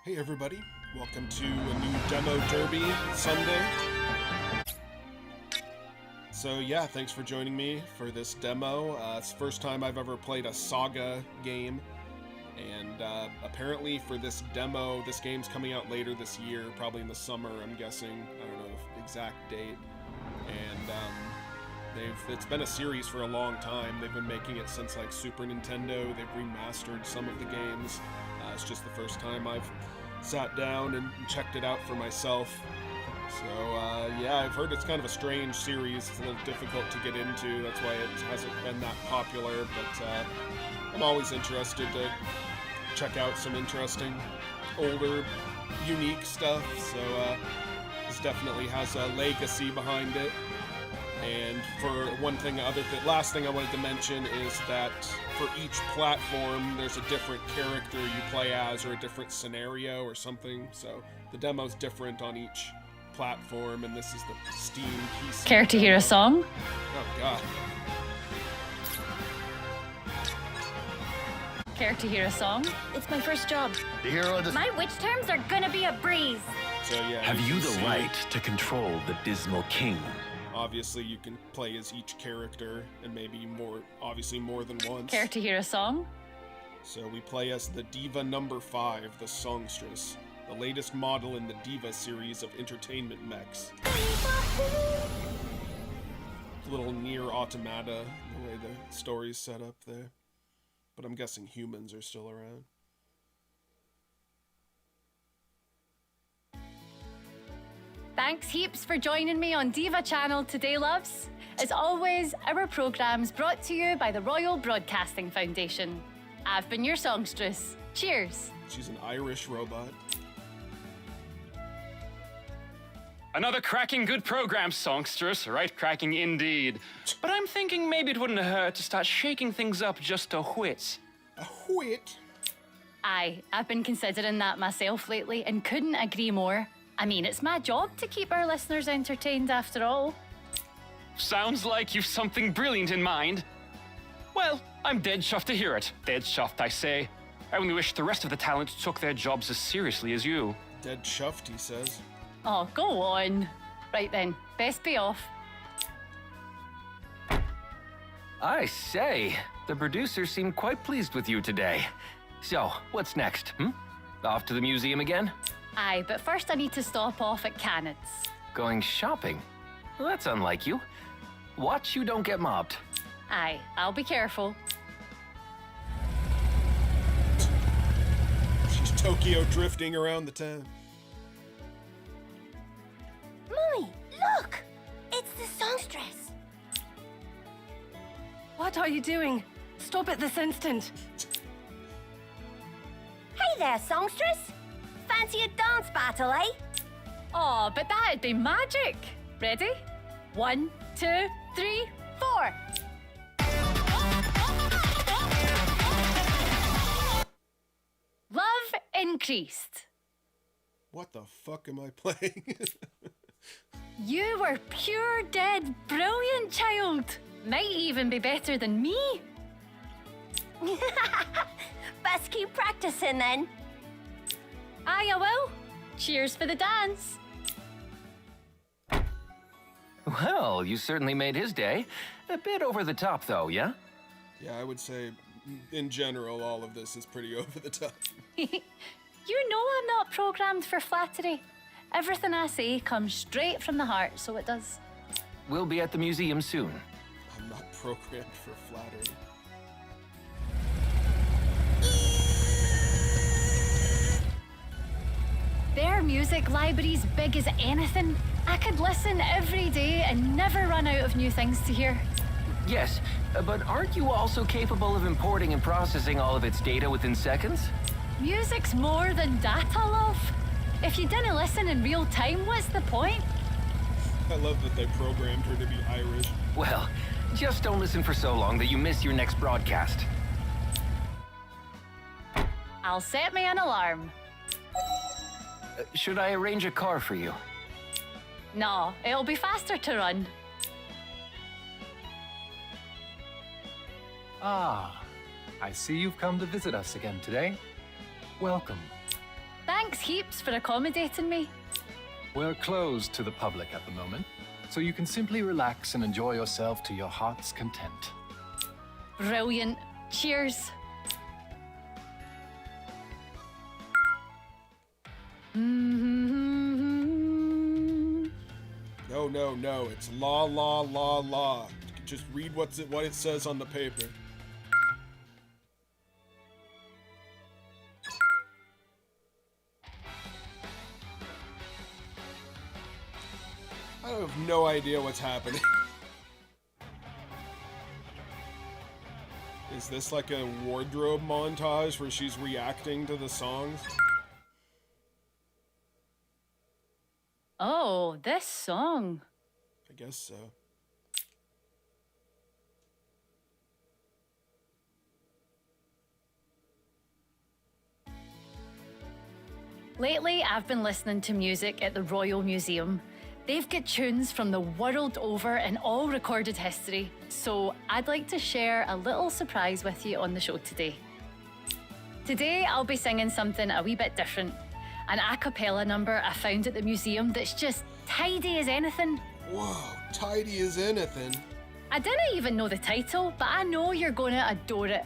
Hey everybody, welcome to a new Demo Derby Sunday. So yeah, thanks for joining me for this demo. It's the first time I've ever played a SaGa game, and apparently for this demo, this game's coming out later this year, probably in the summer, I'm guessing. I don't know the exact date. And it's been a series for a long time. They've been making it since like Super Nintendo. They've remastered some of the games. It's just the first time I've sat down and checked it out for myself. So yeah, I've heard it's kind of a strange series. It's a little difficult to get into. That's why it hasn't been that popular. But I'm always interested to check out some interesting, older, unique stuff. So this definitely has a legacy behind it. And for one thing, last thing I wanted to mention is that for each platform, there's a different character you play as, or a different scenario or something. So the demo's different on each platform, and this is the Steam PC. Care to hear a song? Oh God. Care to hear a song? It's my first job. The hero of the... My witch terms are gonna be a breeze. So yeah. Have you the right to control the Dismal King? Obviously, you can play as each character, and maybe obviously more than once. Care to hear a song? So we play as the Diva number 5, the Songstress, the latest model in the Diva series of entertainment mechs. Little near automata, the way the story's set up there. But I'm guessing humans are still around. Thanks heaps for joining me on Diva Channel today, loves. As always, our program's brought to you by the Royal Broadcasting Foundation. I've been your songstress. Cheers. She's an Irish robot. Another cracking good program, songstress. Right cracking indeed. But I'm thinking maybe it wouldn't hurt to start shaking things up just a whit. A whit? Aye, I've been considering that myself lately and couldn't agree more. I mean, it's my job to keep our listeners entertained after all. Sounds like you've something brilliant in mind. Well, I'm dead chuffed to hear it. Dead chuffed, I say. I only wish the rest of the talent took their jobs as seriously as you. Dead chuffed, he says. Oh, go on. Right then, best be off. I say, the producers seemed quite pleased with you today. So, what's next, Off to the museum again? Aye, but first I need to stop off at Cannett's. Going shopping? Well, that's unlike you. Watch you don't get mobbed. Aye, I'll be careful. She's Tokyo drifting around the town. Mummy, look! It's the songstress. What are you doing? Stop it this instant. Hey there, songstress. Fancy a dance battle, eh? Oh, but that'd be magic. Ready? 1, 2, 3, 4. Love increased. What the fuck am I playing? You were pure dead brilliant, child. Might even be better than me. Best keep practicing then. Aye, I will. Cheers for the dance. Well, you certainly made his day. A bit over the top, though, yeah? Yeah, I would say, in general, all of this is pretty over the top. You know I'm not programmed for flattery. Everything I say comes straight from the heart, so it does. We'll be at the museum soon. I'm not programmed for flattery. Their music library's big as anything. I could listen every day and never run out of new things to hear. Yes, but aren't you also capable of importing and processing all of its data within seconds? Music's more than data, love. If you didn't listen in real time, what's the point? I love that they programmed her to be Irish. Well, just don't listen for so long that you miss your next broadcast. I'll set me an alarm. Should I arrange a car for you? No, it'll be faster to run. Ah, I see you've come to visit us again today. Welcome. Thanks heaps for accommodating me. We're closed to the public at the moment, so you can simply relax and enjoy yourself to your heart's content. Brilliant. Cheers. No, it's la la la la. Just read what it says on the paper. I have no idea what's happening. Is this like a wardrobe montage where she's reacting to the songs? Oh, this song. I guess so. Lately, I've been listening to music at the Royal Museum. They've got tunes from the world over in all recorded history, so I'd like to share a little surprise with you on the show today. Today, I'll be singing something a wee bit different. An a cappella number I found at the museum that's just tidy as anything. Whoa, tidy as anything. I didn't even know the title, but I know you're gonna adore it.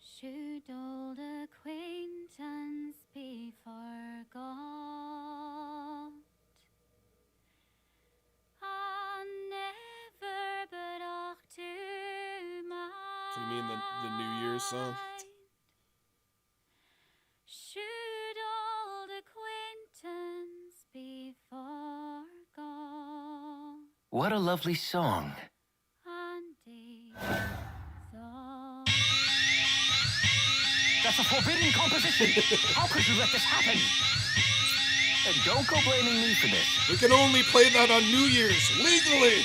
Should old acquaintance be forgot? I never but ought to mind. So you mean the New Year's song? Should old acquaintance be forgot? What a lovely song. Indeed, so That's a forbidden composition! How could you let this happen? And don't go blaming me for this. We can only play that on New Year's, legally!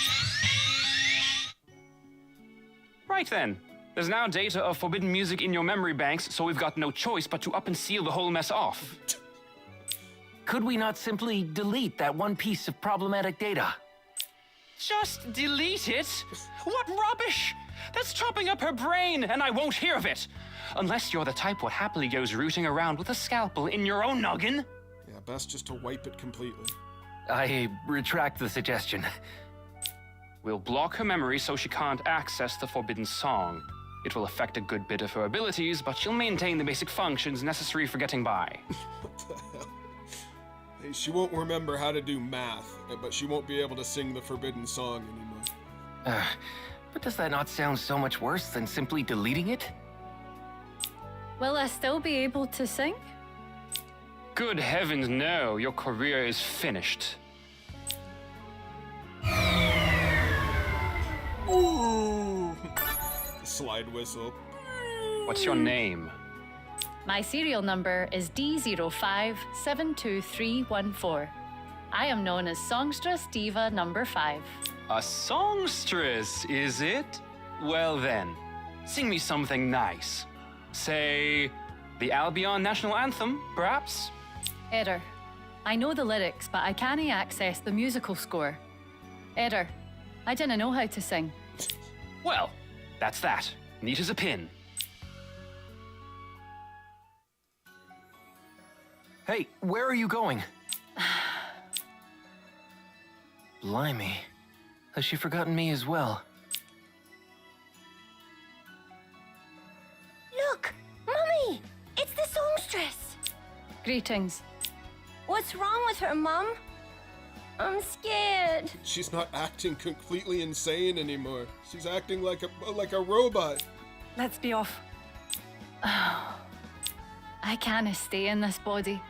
Right then. There's now data of forbidden music in your memory banks, so we've got no choice but to up and seal the whole mess off. Could we not simply delete that one piece of problematic data? Just delete it? What rubbish! That's chopping up her brain, and I won't hear of it! Unless you're the type what happily goes rooting around with a scalpel in your own noggin. Yeah, best just to wipe it completely. I retract the suggestion. We'll block her memory so she can't access the forbidden song. It will affect a good bit of her abilities, but she'll maintain the basic functions necessary for getting by. What the hell? Hey, she won't remember how to do math, but she won't be able to sing the forbidden song anymore. But does that not sound so much worse than simply deleting it? Will I still be able to sing? Good heavens, no. Your career is finished. Ooh! Slide whistle. What's your name? My serial number is D05-72314. I am known as Songstress Diva number 5. A songstress, is it? Well then, sing me something nice. Say, the Albion National Anthem, perhaps? Error. I know the lyrics, but I can't access the musical score. Error. I didn't know how to sing. Well, that's that. Neat as a pin. Hey, where are you going? Blimey. Has she forgotten me as well? Look! Mummy! It's the songstress! Greetings. What's wrong with her, Mum? I'm scared. She's not acting completely insane anymore. She's acting like a robot. Let's be off. I can't stay in this body.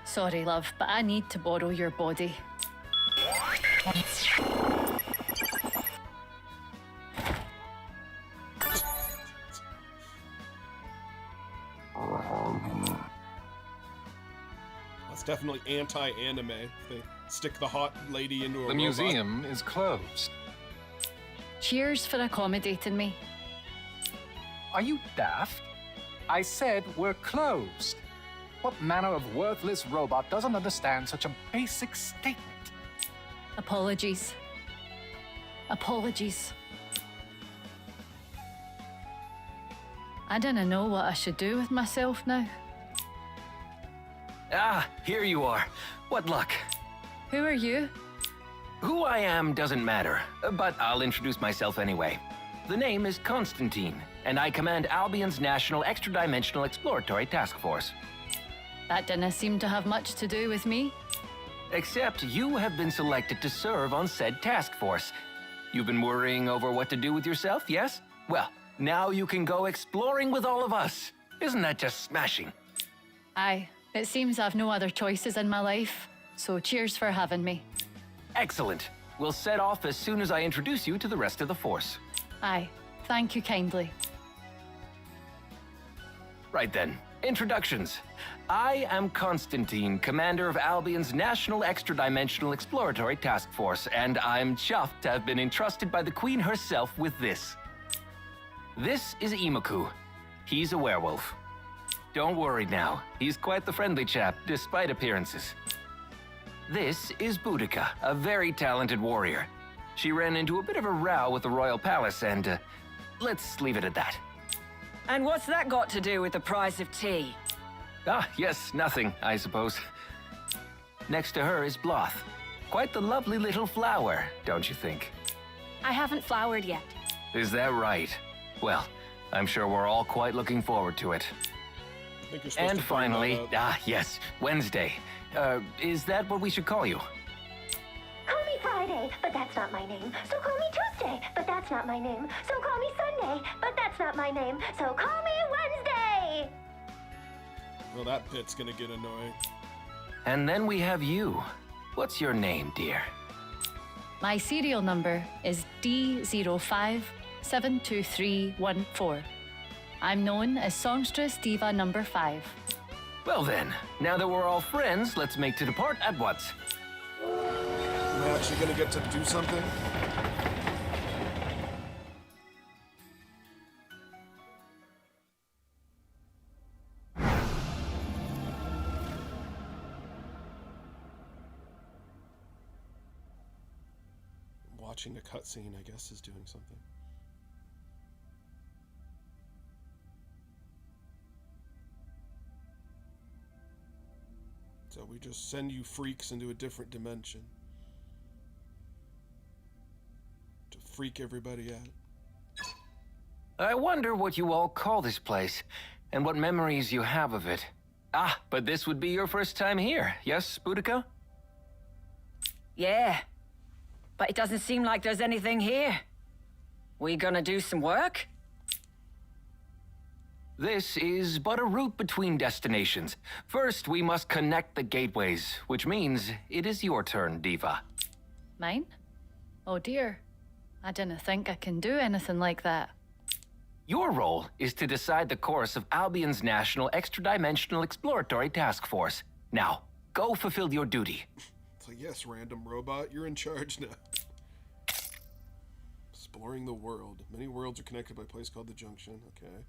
Sorry, love, but I need to borrow your body. That's definitely anti-anime. They stick the hot lady into a The robot. museum is closed. Cheers for accommodating me. Are you daft? I said we're closed. What manner of worthless robot doesn't understand such a basic statement? Apologies. Apologies. I didn't know what I should do with myself now. Ah, here you are. What luck. Who are you? Who I am doesn't matter, but I'll introduce myself anyway. The name is Constantine, and I command Albion's National Extra-Dimensional Exploratory Task Force. That didn't seem to have much to do with me. Except you have been selected to serve on said task force. You've been worrying over what to do with yourself, yes? Well, now you can go exploring with all of us. Isn't that just smashing? Aye, it seems I've no other choices in my life, so cheers for having me. Excellent. We'll set off as soon as I introduce you to the rest of the force. Aye, thank you kindly. Right then, introductions. I am Constantine, commander of Albion's National Extra-Dimensional Exploratory Task Force, and I'm chuffed to have been entrusted by the Queen herself with this. This is Imaku. He's a werewolf. Don't worry now, he's quite the friendly chap, despite appearances. This is Boudica, a very talented warrior. She ran into a bit of a row with the royal palace, and let's leave it at that. And what's that got to do with the price of tea? Ah, yes, nothing, I suppose. Next to her is Bloth. Quite the lovely little flower, don't you think? I haven't flowered yet. Is that right? Well, I'm sure we're all quite looking forward to it. I think you're supposed And to bring that finally, up. yes, Wednesday. Is that what we should call you? Call me Friday, but that's not my name. So call me Tuesday, but that's not my name. So call me Sunday, but that's not my name. So call me Wednesday! Well, that bit's gonna get annoying. And then we have you. What's your name, dear? My serial number is D05-72314. I'm known as Songstress Diva number 5. Well then, now that we're all friends, let's make to depart at once. Am I actually gonna get to do something? Watching a cutscene, I guess, is doing something. So we just send you freaks into a different dimension to freak everybody out. I wonder what you all call this place, and what memories you have of it. Ah, but this would be your first time here, yes, Boudica? Yeah. But it doesn't seem like there's anything here. We gonna do some work? This is but a route between destinations. First, we must connect the gateways, which means it is your turn, Diva. Mine? Oh dear. I didn't think I can do anything like that. Your role is to decide the course of Albion's National Extra-Dimensional Exploratory Task Force. Now, go fulfill your duty. So yes, random robot, you're in charge now. Exploring the world. Many worlds are connected by a place called the Junction. Okay.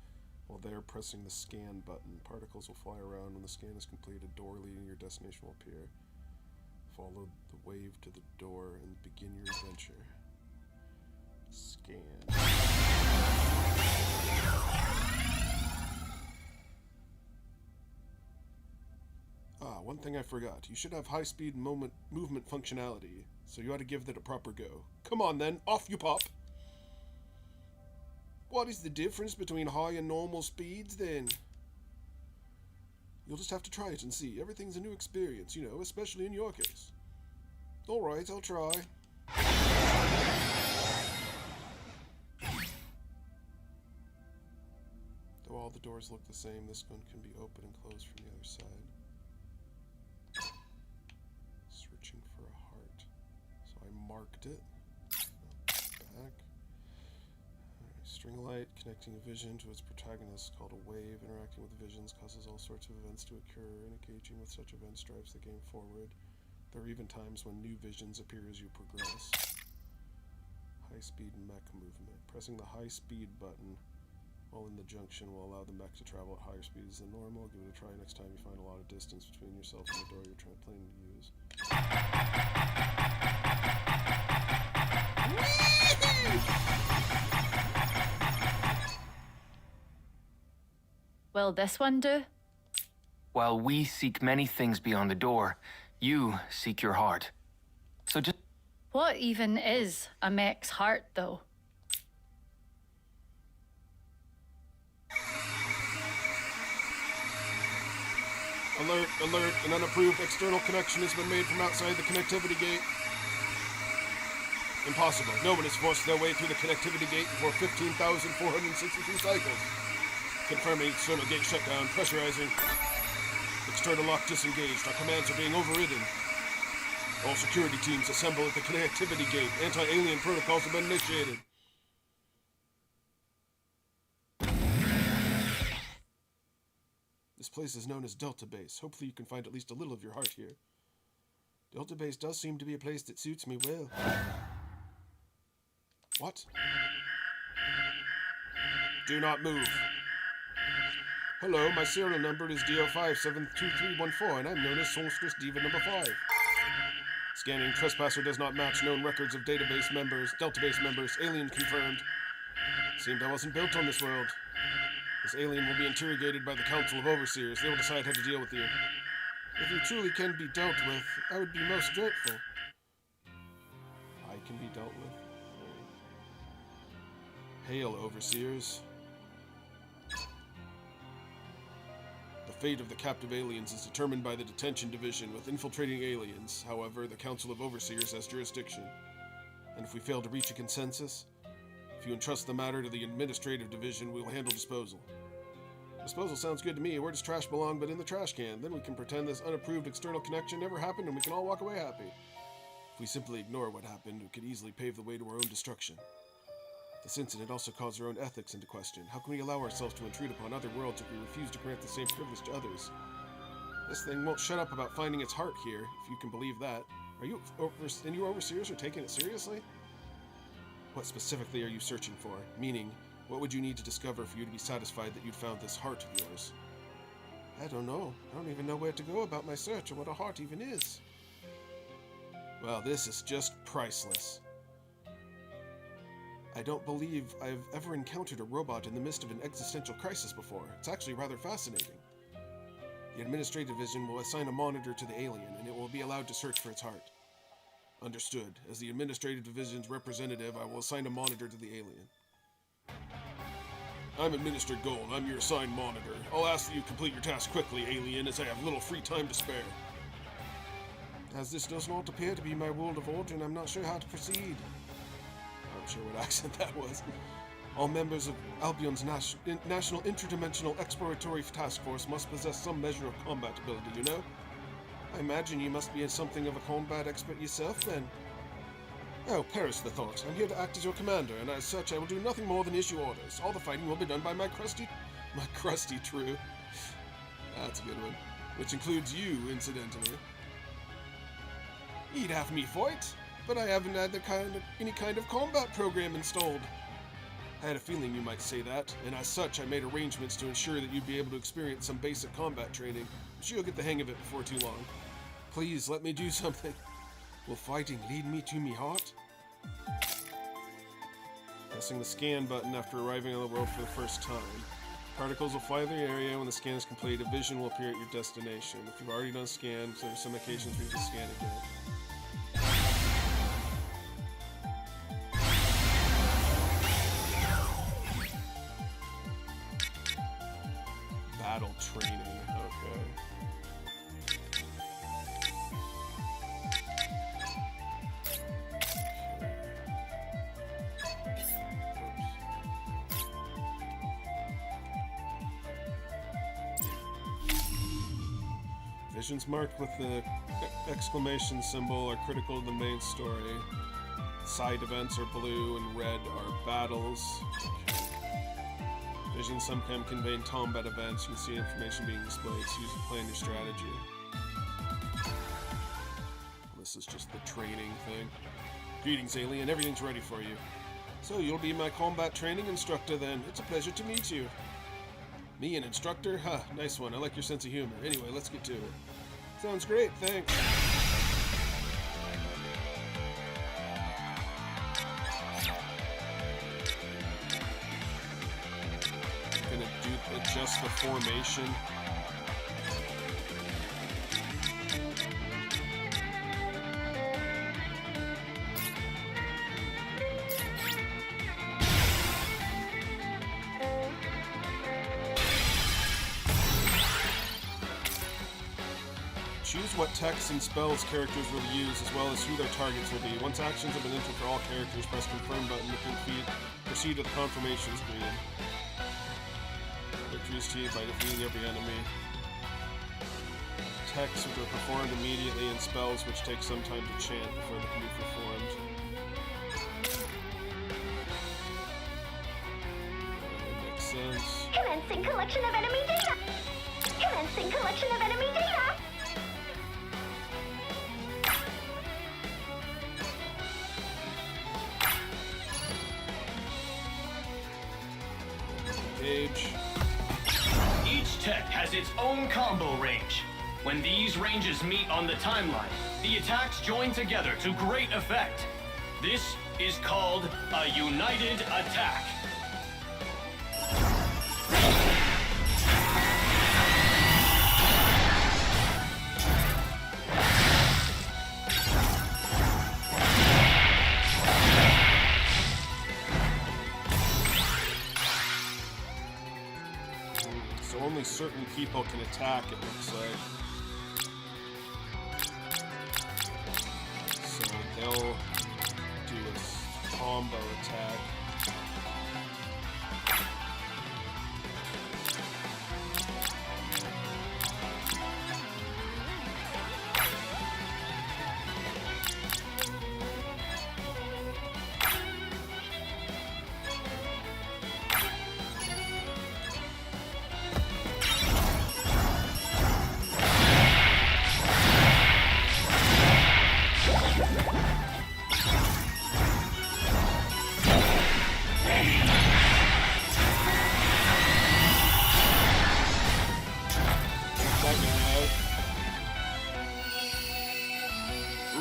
While there, pressing the scan button. Particles will fly around. When the scan is complete, a door leading to your destination will appear. Follow the wave to the door and begin your adventure. Scan. Ah, one thing I forgot. You should have high-speed movement functionality, so you ought to give that a proper go. Come on then, off you pop! What is the difference between high and normal speeds, then? You'll just have to try it and see. Everything's a new experience, you know, especially in your case. Alright, I'll try. Though all the doors look the same, this one can be open and closed from the other side. Searching for a heart. So I marked it. Back. String light, connecting a vision to its protagonist, called a wave. Interacting with visions causes all sorts of events to occur. Engaging with such events drives the game forward. There are even times when new visions appear as you progress. High-speed mech movement. Pressing the high-speed button while in the junction will allow the mech to travel at higher speeds than normal. Give it a try next time you find a lot of distance between yourself and the door you're planning to use. Will this one do? While we seek many things beyond the door, you seek your heart. So just... What even is a mech's heart, though? Alert, alert, an unapproved external connection has been made from outside the connectivity gate. Impossible. No one has forced their way through the connectivity gate before 15,462 cycles. Confirming external gate shutdown, pressurizing. External lock disengaged. Our commands are being overridden. All security teams assemble at the connectivity gate. Anti-alien protocols have been initiated. This place is known as Delta Base. Hopefully you can find at least a little of your heart here. Delta Base does seem to be a place that suits me well. What? Do not move. Hello, my serial number is DO572314, and I'm known as Songstress Diva number 5. Scanning trespasser does not match known records of database members, Delta Base members, alien confirmed. Seemed I wasn't built on this world. This alien will be interrogated by the Council of Overseers. They will decide how to deal with you. If you truly can be dealt with, I would be most grateful. I can be dealt with? Hail, Overseers. The fate of the captive aliens is determined by the detention division with infiltrating aliens. However, the Council of Overseers has jurisdiction. And if we fail to reach a consensus, if you entrust the matter to the administrative division, we will handle disposal. Disposal sounds good to me. Where does trash belong but in the trash can? Then we can pretend this unapproved external connection never happened and we can all walk away happy. If we simply ignore what happened, we could easily pave the way to our own destruction. This incident also calls our own ethics into question. How can we allow ourselves to intrude upon other worlds if we refuse to grant the same privilege to others? This thing won't shut up about finding its heart here, if you can believe that. Are you overseers are taking it seriously? What specifically are you searching for? Meaning, what would you need to discover for you to be satisfied that you'd found this heart of yours? I don't know. I don't even know where to go about my search or what a heart even is. Well, this is just priceless. I don't believe I've ever encountered a robot in the midst of an existential crisis before. It's actually rather fascinating. The administrative division will assign a monitor to the alien, and it will be allowed to search for its heart. Understood. As the administrative division's representative, I will assign a monitor to the alien. I'm Administrator Gold. I'm your assigned monitor. I'll ask that you complete your task quickly, alien, as I have little free time to spare. As this does not appear to be my world of origin, I'm not sure how to proceed. I'm sure what accent that was. All members of Albion's National Interdimensional Exploratory Task Force must possess some measure of combat ability, you know? I imagine you must be something of a combat expert yourself, then. Oh, perish the thought. I'm here to act as your commander, and as such I will do nothing more than issue orders. All the fighting will be done by my crusty crew. That's a good one. Which includes you, incidentally. You'd have me fight, but I haven't had any kind of combat program installed. I had a feeling you might say that, and as such I made arrangements to ensure that you'd be able to experience some basic combat training. I'm sure you'll get the hang of it before too long. Please, let me do something. Will fighting lead me to me heart? Pressing the scan button after arriving on the world for the first time. Particles will fly through the area. When the scan is complete, a vision will appear at your destination. If you've already done a scan, so there's some occasions where you can scan again. Battle training, okay. Visions marked with the exclamation symbol are critical to the main story. Side events are blue and red are battles. Okay. Visions sometimes convey combat events. You can see information being displayed, so use it to plan your strategy. This is just the training thing. Greetings, alien. Everything's ready for you. So you'll be my combat training instructor then. It's a pleasure to meet you. Me, an instructor? Huh, nice one. I like your sense of humor. Anyway, let's get to it. Sounds great, thanks. Gonna adjust adjust the formation. Choose what texts and spells characters will use, as well as who their targets will be. Once actions have been entered for all characters, press confirm button to proceed to the confirmation screen. Victory is achieved by defeating every enemy. Texts which are performed immediately and spells which take some time to chant before they can be performed. That makes sense. Commencing collection of enemy data. Commencing collection of enemy data. Engage. Each tech has its own combo range. When these ranges meet on the timeline, the attacks join together to great effect. This is called a united attack. So only certain people can attack, it looks like. So they'll do a combo attack.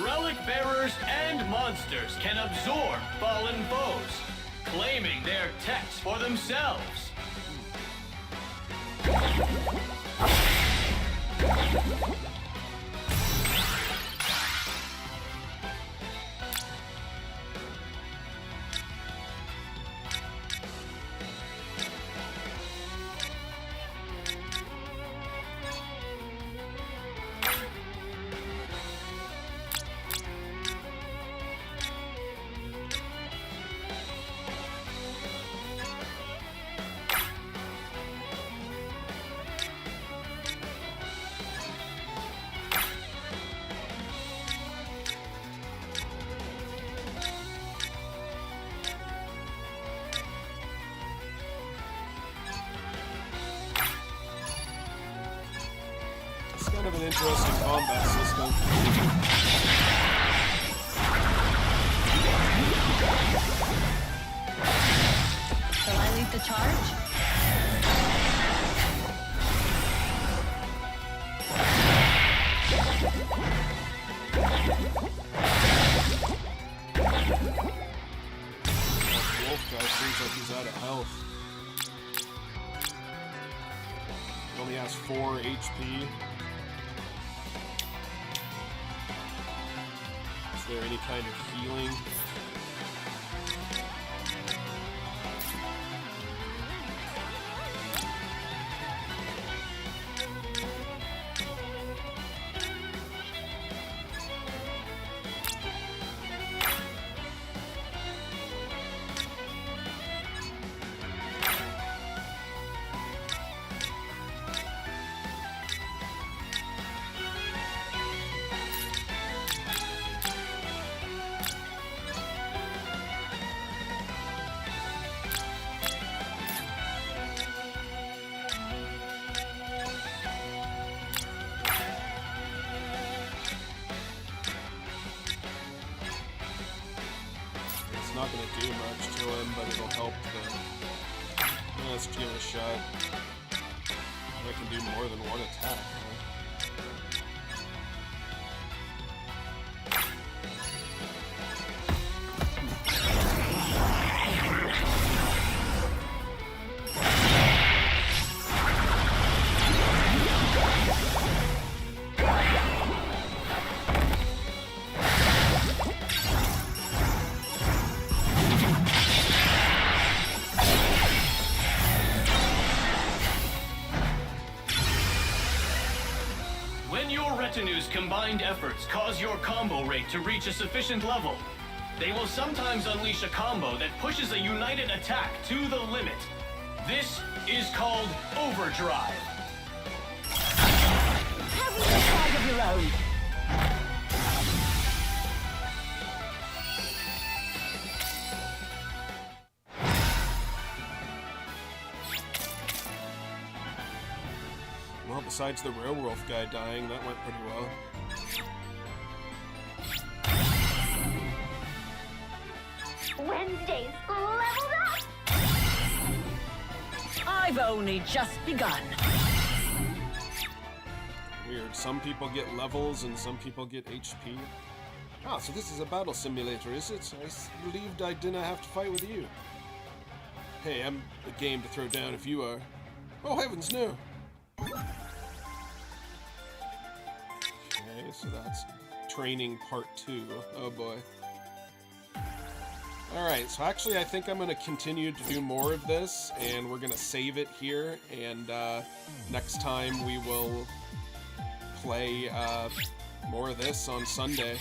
Relic bearers and monsters can absorb fallen foes, claiming their techs for themselves. It's kind of an interesting combat system. Shall I lead the charge? That wolf guy seems like he's out of health. He only has 4 HP. Is there any kind of healing? It's not going to do much to him, but it'll help the... Let's give it a shot. I can do more than one attack, huh? retinue's combined efforts cause your combo rate to reach a sufficient level. They will sometimes unleash a combo that pushes a united attack to the limit. This is called overdrive. Have a flag of your own. Well, besides the werewolf guy dying, that went pretty well. Wednesday's leveled up! I've only just begun. Weird. Some people get levels and some people get HP. Ah, so this is a battle simulator, is it? I believed I didn't have to fight with you. Hey, I'm game to throw down if you are. Oh, heavens, no! Okay, so that's training part 2. Oh boy. Alright, so actually I think I'm going to continue to do more of this, and we're going to save it here, and next time we will play more of this on Sunday.